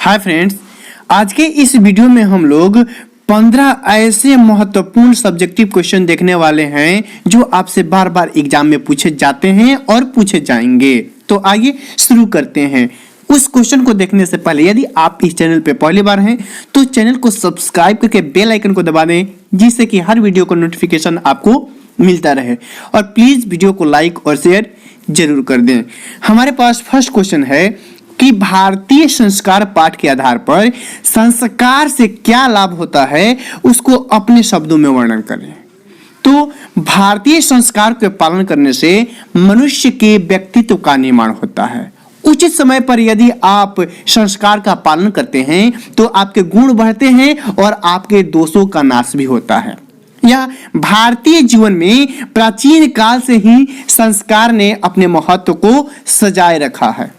Hi friends, आज के इस वीडियो में हम लोग 15 ऐसे महत्वपूर्ण सब्जेक्टिव क्वेश्चन देखने वाले हैं जो आपसे बार बार एग्जाम में पूछे जाते हैं और पूछे जाएंगे। तो आइए शुरू करते हैं। उस क्वेश्चन को देखने से पहले यदि आप इस चैनल पे पहली बार हैं तो चैनल को सब्सक्राइब करके बेल आइकन को दबा दें, जिससे कि हर वीडियो का नोटिफिकेशन आपको मिलता रहे। और प्लीज वीडियो को लाइक और शेयर जरूर कर दें। हमारे पास फर्स्ट क्वेश्चन है कि भारतीय संस्कार पाठ के आधार पर संस्कार से क्या लाभ होता है, उसको अपने शब्दों में वर्णन करें। तो भारतीय संस्कार के पालन करने से मनुष्य के व्यक्तित्व का निर्माण होता है। उचित समय पर यदि आप संस्कार का पालन करते हैं तो आपके गुण बढ़ते हैं और आपके दोषों का नाश भी होता है। यह भारतीय जीवन में प्राचीन काल से ही संस्कार ने अपने महत्व को सजाए रखा है।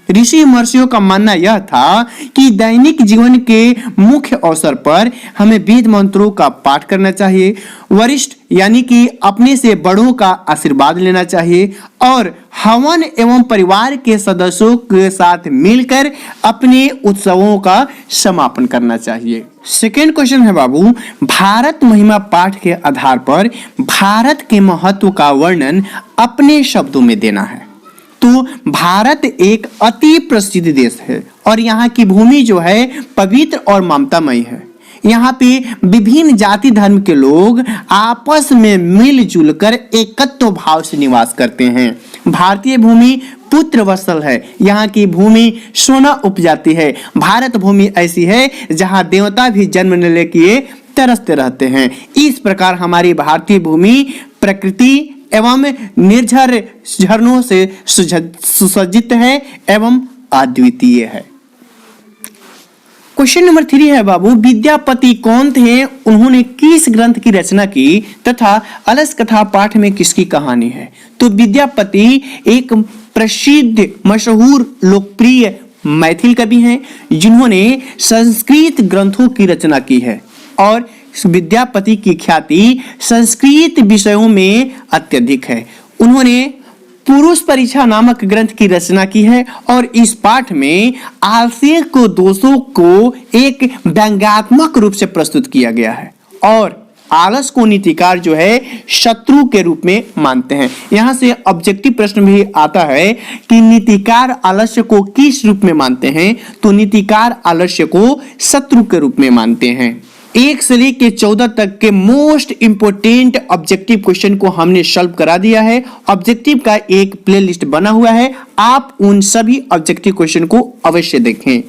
ऋषि महर्षियों का मानना यह था कि दैनिक जीवन के मुख्य अवसर पर हमें वेद मंत्रों का पाठ करना चाहिए, वरिष्ठ यानी कि अपने से बड़ों का आशीर्वाद लेना चाहिए और हवन एवं परिवार के सदस्यों के साथ मिलकर अपने उत्सवों का समापन करना चाहिए। सेकेंड क्वेश्चन है बाबू, भारत महिमा पाठ के आधार पर भारत के महत्व का वर्णन अपने शब्दों में देना है। तो भारत एक अति प्रसिद्ध देश है और यहाँ की भूमि जो है पवित्र और ममतामयी है। यहाँ पे विभिन्न जाति धर्म के लोग आपस में मिलजुल कर एकत्व भाव से निवास करते हैं। भारतीय भूमि पुत्र वत्सल है। यहाँ की भूमि सोना उपजाती है। भारत भूमि ऐसी है जहाँ देवता भी जन्म लेने के लिए तरसते रहते हैं। इस प्रकार हमारी भारतीय भूमि प्रकृति एवं निर्झर झरनों से सुसज्जित है एवं अद्वितीय है। क्वेश्चन नंबर 3 है बाबू, विद्यापति कौन थे, उन्होंने किस ग्रंथ की रचना की तथा अलस कथा पाठ में किसकी कहानी है। तो विद्यापति एक प्रसिद्ध मशहूर लोकप्रिय मैथिल कवि हैं जिन्होंने संस्कृत ग्रंथों की रचना की है और विद्यापति की ख्याति संस्कृत विषयों में अत्यधिक है। उन्होंने पुरुष परीक्षा नामक ग्रंथ की रचना की है और इस पाठ में आलस्य को दोषों को एक व्यंग्यात्मक रूप से प्रस्तुत किया गया है और आलस को नीतिकार जो है शत्रु के रूप में मानते हैं। यहाँ से ऑब्जेक्टिव प्रश्न भी आता है कि नीतिकार आलस्य को किस रूप में मानते हैं। तो नीतिकार आलस्य को शत्रु के रूप में मानते हैं। 1 से लेकर 14 तक के मोस्ट इंपोर्टेंट ऑब्जेक्टिव क्वेश्चन को हमने सॉल्व करा दिया है। ऑब्जेक्टिव का एक प्लेलिस्ट बना हुआ है, आप उन सभी ऑब्जेक्टिव क्वेश्चन को अवश्य देखें।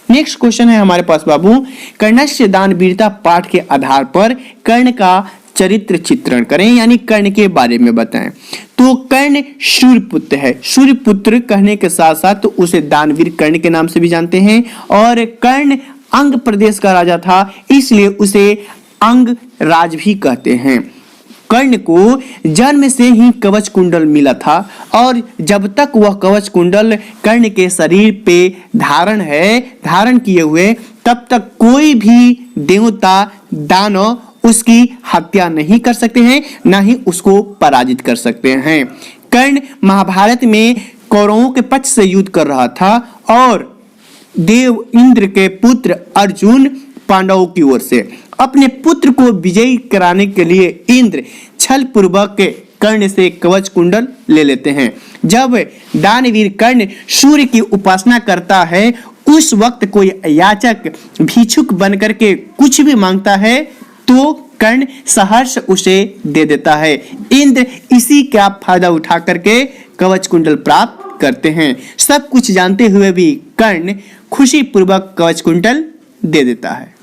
नेक्स्ट क्वेश्चन है हमारे पास बाबू, कर्णस्य दान वीरता पाठ के आधार पर कर्ण का चरित्र चित्रण करें, यानी कर्ण के बारे में बताएं। तो कर्ण सूर्यपुत्र है। सूर्यपुत्र कहने के साथ साथ तो उसे दानवीर कर्ण के नाम से भी जानते हैं और कर्ण अंग प्रदेश का राजा था, इसलिए उसे अंग राज भी कहते हैं। कर्ण को जन्म से ही कवच कुंडल मिला था और जब तक वह कवच कुंडल कर्ण के शरीर पे धारण किए हुए, तब तक कोई भी देवता दानव उसकी हत्या नहीं कर सकते हैं, ना ही उसको पराजित कर सकते हैं। कर्ण महाभारत में कौरवों के पक्ष से युद्ध कर रहा था और देव इंद्र के पुत्र अर्जुन पांडवों की ओर से अपने पुत्र को विजयी कराने के लिए इंद्र छल पूर्वक कर्ण से कवच कुंडल ले लेते हैं। जब दानवीर कर्ण सूर्य की उपासना करता है, उस वक्त कोई याचक भिक्षुक बनकर के कुछ भी मांगता है तो कर्ण सहर्ष उसे दे देता है। इंद्र इसी का फायदा उठा करके कवच कुंडल प्राप्त करते हैं। सब कुछ जानते हुए भी कर्ण खुशी पूर्वक कवच कुंडल दे देता है।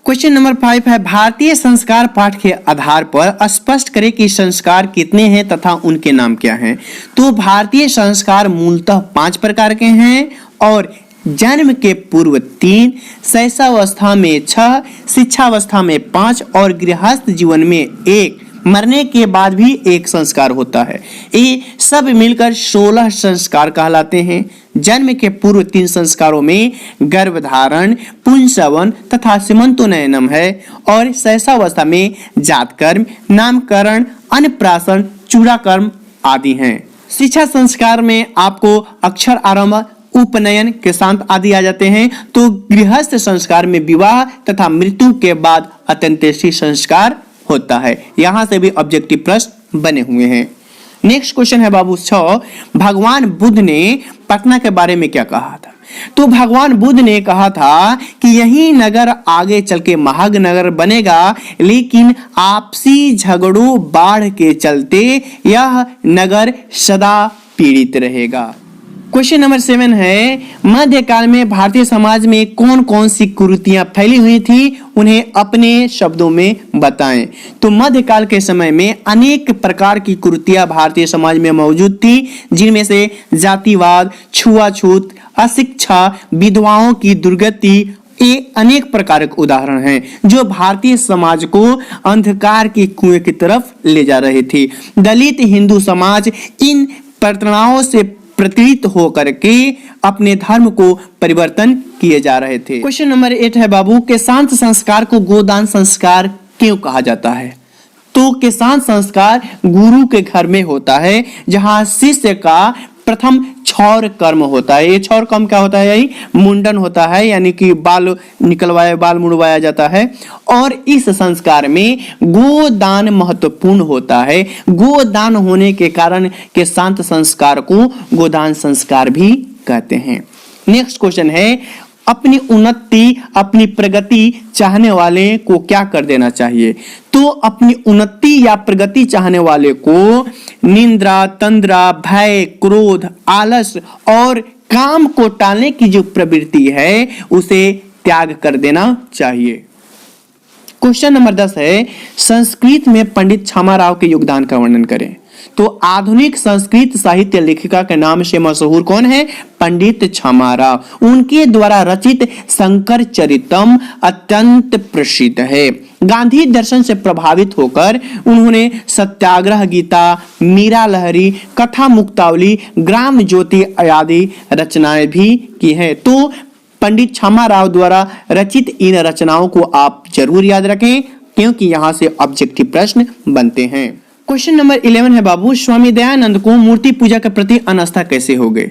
क्वेश्चन नंबर 5 है, भारतीय संस्कार पाठ के आधार पर स्पष्ट करें कि संस्कार कितने हैं तथा उनके नाम क्या हैं। तो भारतीय संस्कार मूलतः 5 प्रकार के हैं और जन्म के पूर्व 3, शैशवावस्था में 6, शिक्षावस्था में 5 और गृहस्थ जीवन में 1, मरने के बाद भी 1 संस्कार होता है। ये सब मिलकर 16 संस्कार कहलाते हैं। जन्म के पूर्व 3 संस्कारों में गर्भधारण, पुंसवन तथा सीमंतोन्नयनम है और शैशवावस्था में जातकर्म, नामकरण, अन्नप्राशन, चूड़ाकर्म आदि हैं। शिक्षा संस्कार में आपको अक्षर आरंभ, उपनयन के साथ आदि आ जाते हैं। तो गृहस्थ संस्कार में विवाह तथा मृत्यु के बाद अंत्येष्टि संस्कार होता है। यहां से भी ऑब्जेक्टिव प्रश्न बने हुए हैं। नेक्स्ट क्वेश्चन है बाबू 6, भगवान बुद्ध ने पटना के बारे में क्या कहा था? तो भगवान बुद्ध ने कहा था कि यही नगर आगे चल के महानगर बनेगा, लेकिन आपसी झगड़ों बाढ़ के चलते यह नगर सदा पीड़ित रहेगा। क्वेश्चन नंबर 7 है, मध्यकाल में भारतीय समाज में कौन कौन सी कुरीतियां फैली हुई थी, उन्हें अपने शब्दों में बताएं। तो मध्यकाल के समय में अनेक प्रकार की कुरीतियां भारतीय समाज में मौजूद थी, जिनमें से जातिवाद, छुआछूत, अशिक्षा, विधवाओं की दुर्गति, ये अनेक प्रकार के उदाहरण हैं जो भारतीय समाज को अंधकार के कुएं की तरफ ले जा रहे थे। दलित हिंदू समाज इन प्रताड़नाओं से प्रतीत होकर के अपने धर्म को परिवर्तन किए जा रहे थे। क्वेश्चन नंबर 8 है बाबू, केशांत संस्कार को गोदान संस्कार क्यों कहा जाता है? तो केशांत संस्कार गुरु के घर में होता है, जहां शिष्य का प्रथम क्षौर कर्म होता है। ये क्षौर कर्म क्या होता है? यही मुंडन होता है, यानी कि बाल निकलवाया, बाल मुड़वाया जाता है। और इस संस्कार में गोदान महत्वपूर्ण होता है। गोदान होने के कारण के शांत संस्कार को गोदान संस्कार भी कहते हैं। नेक्स्ट क्वेश्चन है, अपनी उन्नति, अपनी प्रगति चाहने वाले को क्या कर देना चाहिए? तो अपनी उन्नति या प्रगति चाहने वाले को निंद्रा, तंद्रा, भय, क्रोध, आलस और काम को टालने की जो प्रवृत्ति है उसे त्याग कर देना चाहिए। क्वेश्चन नंबर 10 है, संस्कृत में पंडित छामाराव के योगदान का वर्णन करें। तो आधुनिक संस्कृत साहित्य लेखिका के नाम से मशहूर कौन है? पंडित छामाराव। उनके द्वारा रचित शंकर चरितम अत्यंत प्रसिद्ध है। गांधी दर्शन से प्रभावित होकर उन्होंने सत्याग्रह गीता, मीरा लहरी, कथा मुक्तावली, ग्राम ज्योति आदि रचनाएं भी की हैं। तो पंडित छामाराव द्वारा रचित इन रचनाओं को आप जरूर याद रखें, क्योंकि यहां से ऑब्जेक्टिव प्रश्न बनते हैं। क्वेश्चन नंबर 11 है बाबू, स्वामी दयानंद को मूर्ति पूजा के प्रति अनास्था कैसे हो गई?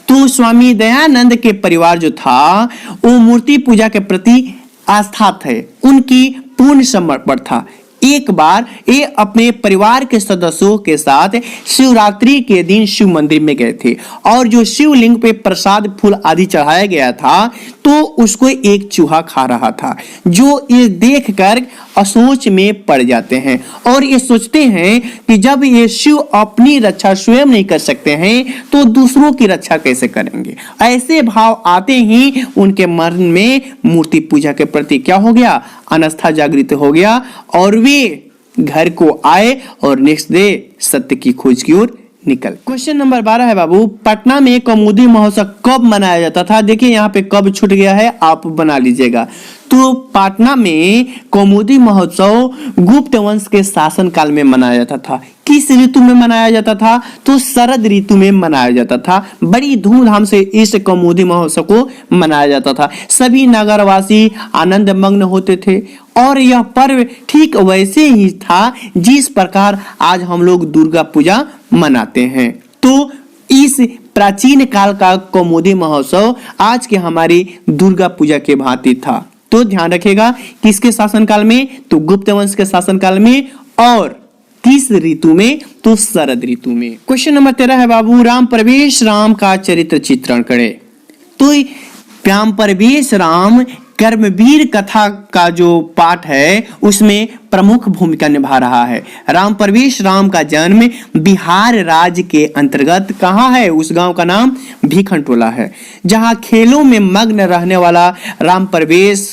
तो स्वामी दयानंद के परिवार जो था वो मूर्ति पूजा के प्रति आस्था थे, उनकी पूर्ण समर्पण था। एक बार ये अपने परिवार के सदस्यों के साथ शिवरात्रि के दिन शिव मंदिर में गए थे, और जो शिवलिंग पे प्रसाद फूल आदि चढ़ाया गया था तो उसको एक चूहा खा रहा था, जो ये देखकर असोच में पड़ जाते हैं और ये सोचते हैं कि जब ये शिव अपनी रक्षा स्वयं नहीं कर सकते हैं तो दूसरों की रक्षा कैसे करेंगे। ऐसे भाव आते ही उनके मन में मूर्ति पूजा के प्रति क्या हो गया? अनास्था जागृत हो गया, और वे घर को आए और नेक्स्ट डे सत्य की खोज की ओर निकल। क्वेश्चन नंबर 12 है बाबू, पटना में कौमुदी महोत्सव कब मनाया जाता था? देखिए यहाँ पे कब छूट गया है, आप बना लीजिएगा। तो पटना में कौमुदी महोत्सव गुप्त वंश के शासन काल में मनाया जाता था। किस ऋतु में मनाया जाता था? तो शरद ऋतु में मनाया जाता था। बड़ी धूमधाम से इस कौमुदी महोत्सव को मनाया जाता था। सभी नगरवासी आनंद मग्न होते थे, और यह पर्व ठीक वैसे ही था जिस प्रकार आज हम लोग दुर्गा पूजा मनाते हैं। तो इस प्राचीन काल का कौमुदी महोत्सव आज के हमारी दुर्गा पूजा के भांति था। तो ध्यान रखिएगा, किसके शासनकाल में? तो गुप्त वंश के शासनकाल में। और किस ऋतु में? तो शरद ऋतु में। क्वेश्चन नंबर 13 है बाबू, राम प्रवेश राम का चरित्र चित्रण करें। तो राम प्रवेश राम कर्मवीर कथा का जो पाठ है उसमें प्रमुख भूमिका निभा रहा है। राम प्रवेश राम का जन्म बिहार राज्य के अंतर्गत कहाँ है? उस गांव का नाम भीखनटोला है, जहां खेलों में मग्न रहने वाला राम प्रवेश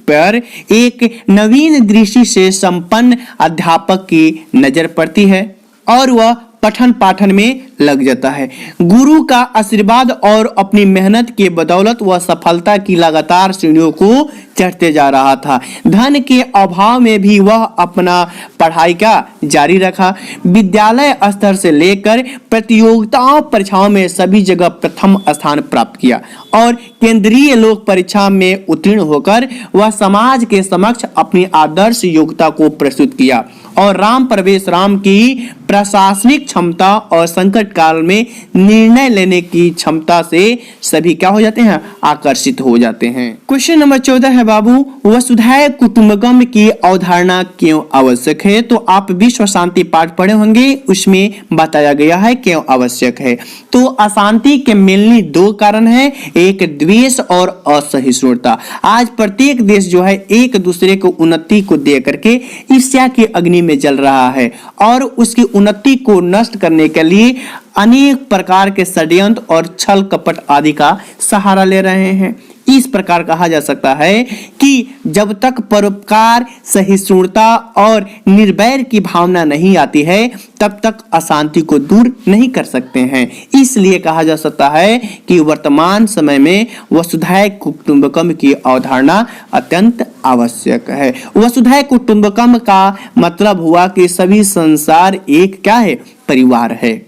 पर एक नवीन दृष्टि से संपन्न अध्यापक की नजर पड़ती है और वह पठन पाठन में लग जाता है। गुरु का आशीर्वाद और अपनी मेहनत के बदौलत वह सफलता की लगातार सीढ़ियों को चढ़ते जा रहा था। धन के अभाव में भी वह अपना पढ़ाई का जारी रखा। विद्यालय स्तर से लेकर प्रतियोगिताओं परीक्षाओं में सभी जगह प्रथम स्थान प्राप्त किया और केंद्रीय लोक परीक्षा में उत्तीर्ण होकर वह समाज के समक्ष अपनी आदर्श योग्यता को प्रस्तुत किया और राम प्रवेश राम की प्रशासनिक क्षमता और संकट काल में निर्णय लेने की क्षमता से सभी क्या हो जाते हैं, आकर्षित हो जाते हैं। क्वेश्चन नंबर 14 है बाबू, वसुधैव कुटुंबकम की अवधारणा क्यों आवश्यक है? तो आप विश्व शांति पाठ पढ़े होंगे, उसमें बताया गया है क्यों आवश्यक है। तो अशांति के मेनली दो कारण है, एक द्वेष और असहिष्णुता। आज प्रत्येक देश जो है एक दूसरे को उन्नति को दे करके ईर्ष्या की अग्नि में जल रहा है और उसकी उन्नति को नष्ट करने के लिए अनेक प्रकार के षड्यंत्र और छल कपट आदि का सहारा ले रहे हैं। इस प्रकार कहा जा सकता है कि जब तक परोपकार, सहिष्णुता और निर्वैर की भावना नहीं आती है तब तक अशांति को दूर नहीं कर सकते हैं। इसलिए कहा जा सकता है कि वर्तमान समय में वसुधैव कुटुंबकम की अवधारणा अत्यंत आवश्यक है। वसुधैव कुटुंबकम का मतलब हुआ कि सभी संसार एक क्या है, परिवार है।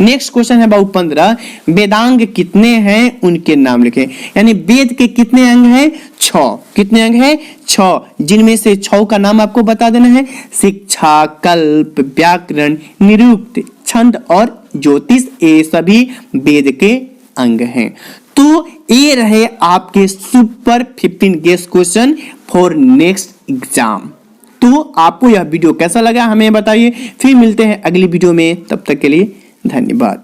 नेक्स्ट क्वेश्चन है बाबू 15, वेदांग कितने हैं उनके नाम लिखें। यानी वेद के कितने अंग हैं? 6। कितने अंग हैं? 6, जिनमें से 6 का नाम आपको बता देना है। शिक्षा, कल्प, व्याकरण, निरुक्त, छंद और ज्योतिष, ये सभी वेद के अंग हैं। तो ये रहे आपके super 15 guess question for next exam. तो आपको यह वीडियो कैसा लगा हमें बताइए। फिर मिलते हैं अगली वीडियो में, तब तक के लिए धन्यवाद।